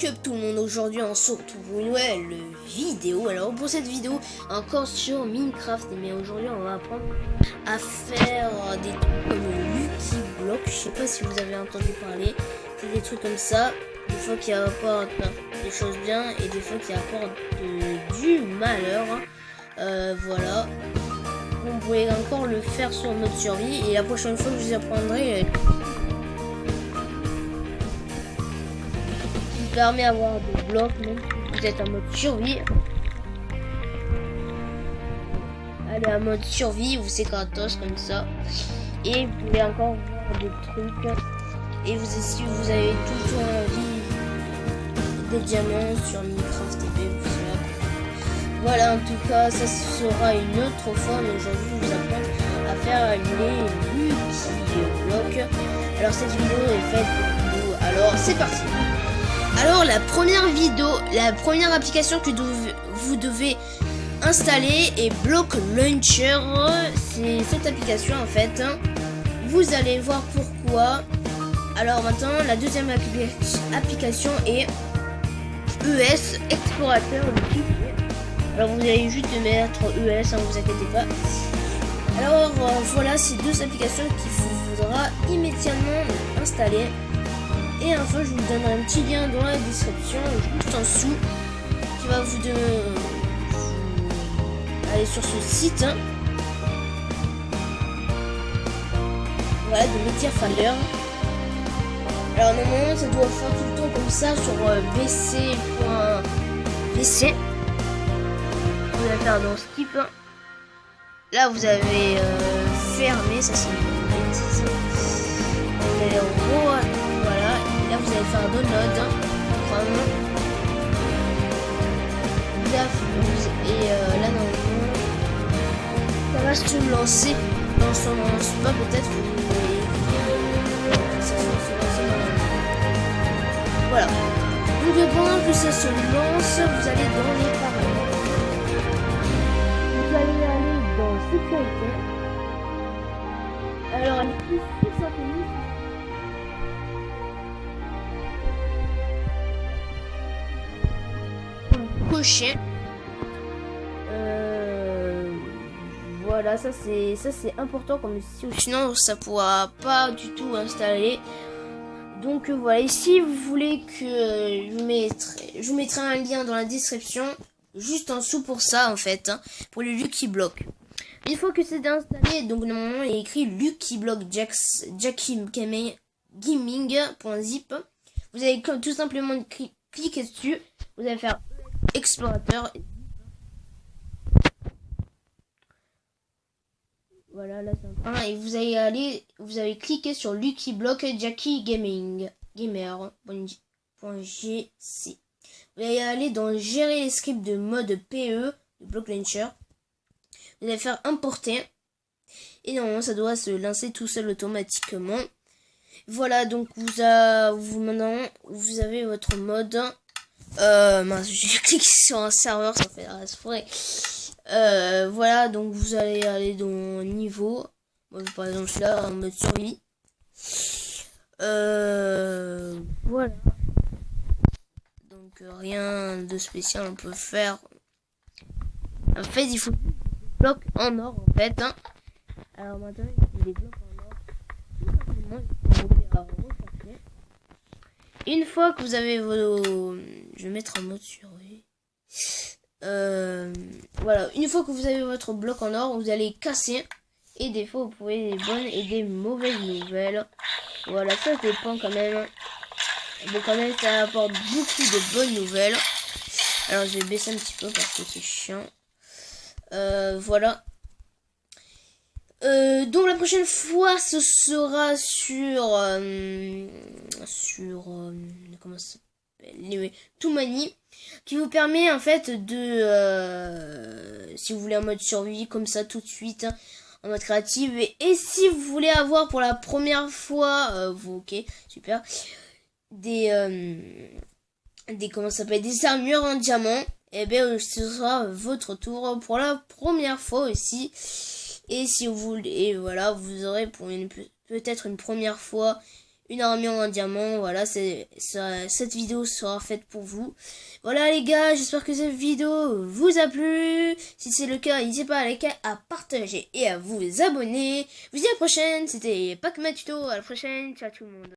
Cup tout le monde, aujourd'hui on se retrouve pour une nouvelle vidéo. Alors pour cette vidéo encore sur Minecraft, mais aujourd'hui on va apprendre à faire des trucs comme Lucky Block. Je sais pas si vous avez entendu parler, c'est des trucs comme ça, des fois qui apportent des choses bien et des fois qui apportent du malheur. Voilà, vous pouvez encore le faire sur mode survie et la prochaine fois je vous apprendrai permet d'avoir des blocs même si vous êtes en mode survie. Allez, en mode survie, vous c'est gratos comme ça. Et vous pouvez encore voir des trucs. Et vous, si vous avez toujours envie des diamants sur Minecraft TV, voilà, en tout cas, ça sera une autre fois. Mais aujourd'hui, je vous apprends à faire les Lucky Block. Alors, cette vidéo est faite pour vous. Alors, c'est parti. Alors la première application que vous devez installer est Block Launcher. C'est cette application en fait. Vous allez voir pourquoi. Alors maintenant la deuxième application est ES Explorateur. Alors vous allez juste mettre ES, vous inquiétez pas. Alors voilà ces deux applications qu'il vous faudra immédiatement installer. Et enfin, je vous donnerai un petit lien dans la description, juste en dessous, qui va vous aller sur ce site. Voilà, de Mediafire. Alors normalement, ça doit faire tout le temps comme ça sur vc.vc. Vous allez faire dans Skip. Là, vous avez fermé, ça c'est une bêtise. Vous allez en haut. Voilà, là vous allez faire un download, et là normalement ça va se lancer dans son lance pas peut-être ça se lance voilà. Donc pendant que ça se lance, vous allez dans les paramètres, vous allez aller dans sécurité. Alors ici ça finit. Cocher. Voilà, ça c'est important comme ici, sinon ça pourra pas du tout installer. Donc voilà, ici vous voulez que je vous mettrai un lien dans la description juste en dessous pour ça en fait, pour le Lucky Block. Une fois que c'est installé, donc normalement il est écrit Lucky Block Jackie Gaming.zip. Vous allez tout simplement cliquer dessus, vous allez faire explorateur. Voilà, là c'est un et vous allez cliquer sur Lucky Block Jackie Gamer.gc. Vous allez aller dans gérer les scripts de mode PE de Block Launcher. Vous allez faire importer et normalement ça doit se lancer tout seul automatiquement. Voilà, donc maintenant vous avez votre mode. Je clique sur un serveur, ça fait la soirée. Voilà, donc vous allez aller dans niveau. Moi, par exemple, je suis là en mode survie. Voilà. Donc rien de spécial on peut faire. En fait, il faut des blocs en or en fait. Alors maintenant, il faut des blocs en or. Tout simplement, il faut rechercher. Une fois que vous avez vos... Je vais mettre en mode survie. Voilà. Une fois que vous avez votre bloc en or, vous allez casser. Et des fois, vous pouvez des bonnes et des mauvaises nouvelles. Voilà, ça dépend quand même. Bon, quand même, ça apporte beaucoup de bonnes nouvelles. Alors, je vais baisser un petit peu parce que c'est chiant. Voilà. Donc la prochaine fois ce sera sur comment ça s'appelle, Toumani, qui vous permet en fait de si vous voulez en mode survie comme ça tout de suite en mode créative et si vous voulez avoir pour la première fois ok super des comment ça s'appelle, des armures en diamant, et bien ce sera votre tour pour la première fois aussi. Et si vous voulez, voilà, vous aurez pour peut-être une première fois une armure en diamant. Voilà, cette vidéo sera faite pour vous. Voilà les gars, j'espère que cette vidéo vous a plu. Si c'est le cas, n'hésitez pas à liker, à partager et à vous abonner. Je vous dis à la prochaine, c'était Pacman Tuto, à la prochaine, ciao tout le monde.